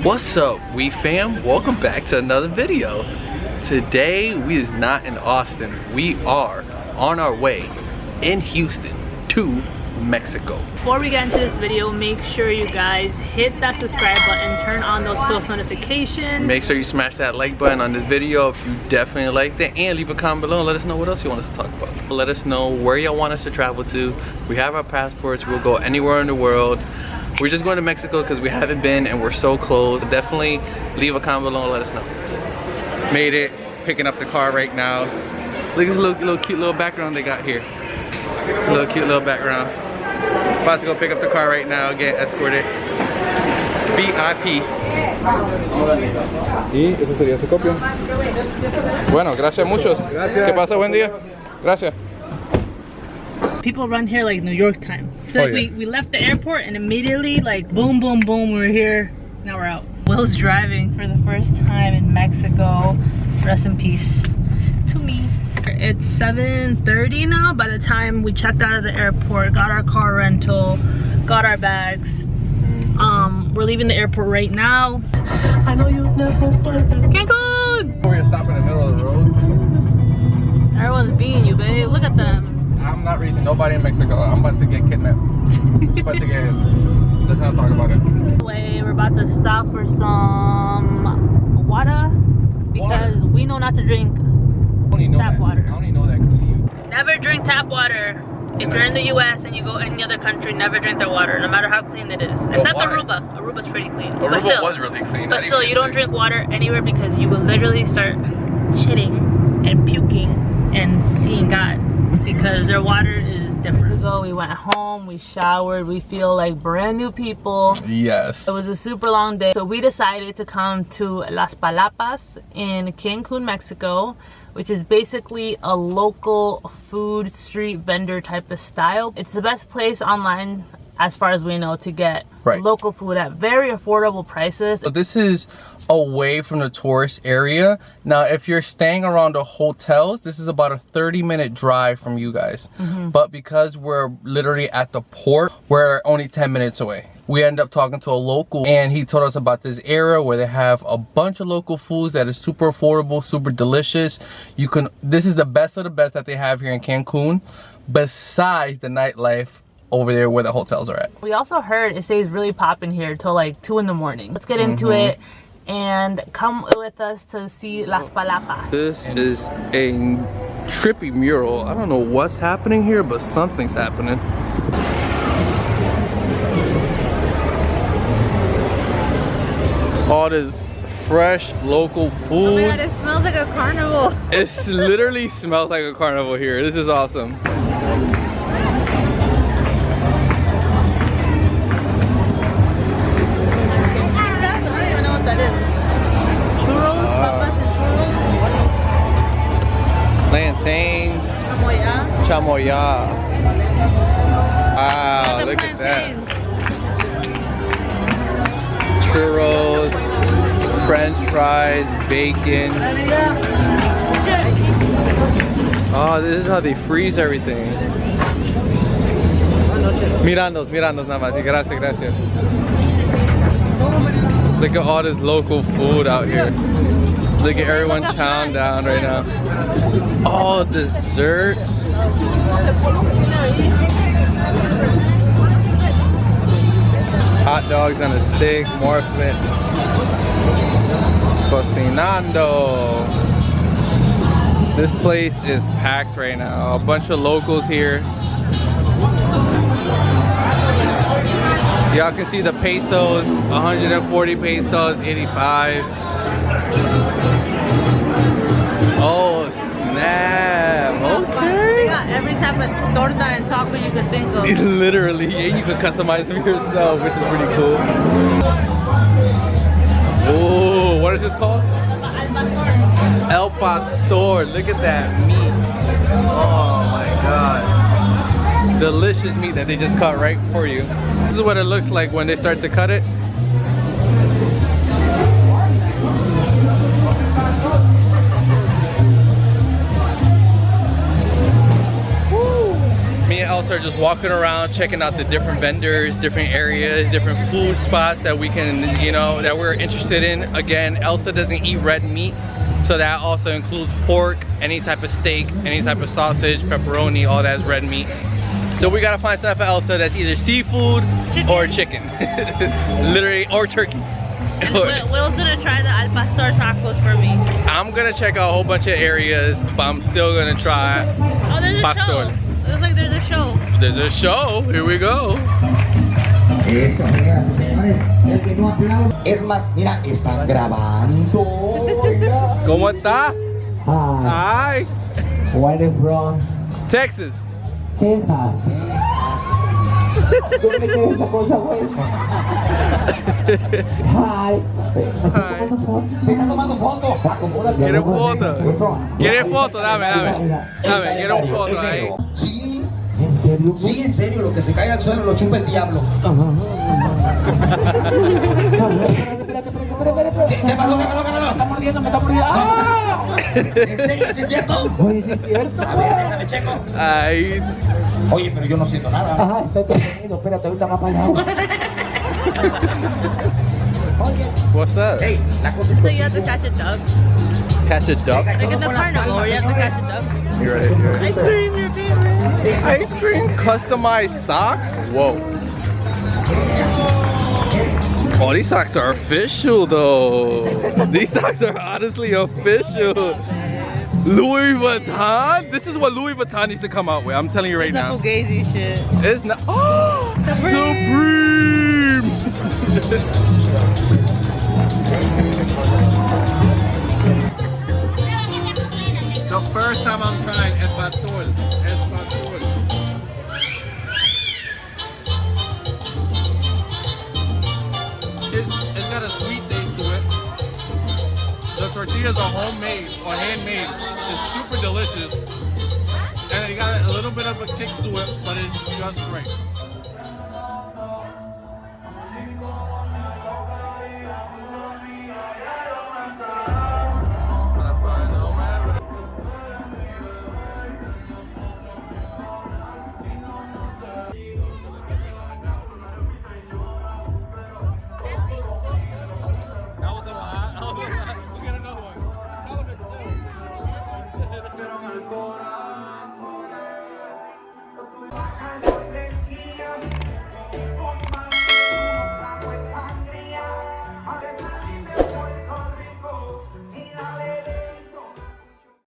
What's up, we fam? Welcome back to another video. Today we is not in Austin. We are on our way in Houston to Mexico. Before we get into this video, make sure you guys hit that subscribe button, turn on those post notifications. Make sure you smash that like button on this video if you definitely liked it, and leave a comment below and let us know what else you want us to talk about. Let us know where y'all want us to travel to. We have our passports. We'll go anywhere in the world. We're just going to Mexico because we haven't been and we're so close. Definitely leave a comment below and let us know. Made it, picking up the car right now. Look at this little cute little background they got here. Little cute little background. About to go pick up the car right now, get escorted. VIP. Y esa sería su copia. Bueno, gracias muchos. Gracias. Que pase buen día. Gracias. People run here like New York time. So like we left the airport and immediately like boom, boom, boom, we were here. Now we're out. Will's driving for the first time in Mexico. Rest in peace to me. It's 7:30 now. By the time we checked out of the airport, got our car rental, got our bags. We're leaving the airport right now. I know you've never Cancun! We're gonna stop in the middle of the road. Everyone's beating you, babe. Look at them. I'm not racing nobody in Mexico. I'm about to get kidnapped. I'm about to get. Let's not talk about it. We're about to stop for some water because we know not to drink tap water. I only know that because of you. Never drink tap water. If you're in the US and you go any other country, never drink their water, no matter how clean it is. Except Aruba. Aruba's pretty clean. Aruba was really clean. But still, you don't drink water anywhere because you will literally start shitting and puking and seeing God. Because their water is different. We went home, we showered, we feel like brand new people. Yes. It was a super long day, so we decided to come to Las Palapas in Cancun, Mexico, which is basically a local food street vendor type of style. It's the best place online, as far as we know, to get local food at very affordable prices. So this is away from the tourist area. Now, if you're staying around the hotels, this is about a 30-minute drive from you guys. But because we're literally at the port, we're only 10 minutes away. We end up talking to a local and he told us about this area where they have a bunch of local foods that is super affordable, super delicious. This is the best of the best that they have here in Cancun, besides the nightlife over there where the hotels are at. We also heard it stays really popping here till like 2 in the morning. Let's get into it and come with us to see Las Palapas. This is a trippy mural. I don't know what's happening here, but something's happening. All this fresh local food. Oh my God, it smells like a carnival. It literally smells like a carnival here. This is awesome. Plantains, chamoya. Wow, look at that. Churros, French fries, bacon. Oh, this is how they freeze everything. Mirandos nada más. Gracias, gracias. Look at all this local food out here. Look at everyone chowing down right now. All desserts. Hot dogs on a stick, muffins. Cocinando. This place is packed right now. A bunch of locals here. Y'all can see the pesos, 140 pesos, 85. Oh snap, okay. They got every type of torta and taco you could think of. Literally, yeah, you can customize them yourself, which is pretty cool. Oh, what is this called? El Pastor. Look at that meat. Oh my God. Delicious meat that they just cut right for you. This is what it looks like when they start to cut it. just walking around, checking out the different vendors, different areas, different food spots that we can, you know, that we're interested in. Again, Elsa doesn't eat red meat, so that also includes pork, any type of steak, any type of sausage, pepperoni, all that is red meat. So we gotta find stuff for Elsa that's either seafood or chicken. Literally, or turkey. And Will's gonna try the al pastor tacos for me. I'm gonna check out a whole bunch of areas, but I'm still gonna try Oh, there's a pastor. show. It looks like there's a show. There's a show. Here we go. Eso, señoras y señores, el que no aplaude. Es más, mira, están grabando. ¿Cómo está? Hi, Hi. where are you from? Texas. Texas. ¿Dónde queda esa cosa, güey? Hi. ¿Me estás tomando foto? Acomódate. ¿Quiere foto? Eso. ¿Quiere foto? Dame, quiero un foto ahí. Sí. ¿En serio? Sí, en serio, lo que se caiga al suelo lo chupa el diablo. Espérate. ¿Qué pasó? Me está mordiendo. ¡Ah! ¿En serio? ¿Sí es cierto? Oye, ¿sí es cierto? A ver, déjame checo. Ahí. Oye, pero yo no siento nada. Ajá, está entretenido. Espérate, ahorita va para allá. What's up? Hey, la cosa So you have to catch a duck. Catch a duck? Like in the carnival where you have to catch a duck. You're right. Ice cream, your favorite. Ice cream, customized socks? Whoa. Oh, these socks are official though. These socks are honestly official. Louis Vuitton? This is what Louis Vuitton needs to come out with. I'm telling you right now. It's fugazi shit. It's not. Oh, Supreme. The first time I'm trying El Pastor. It's got a sweet taste to it. The tortillas are homemade or handmade. It's super delicious. And it got a little bit of a kick to it, but it's just right.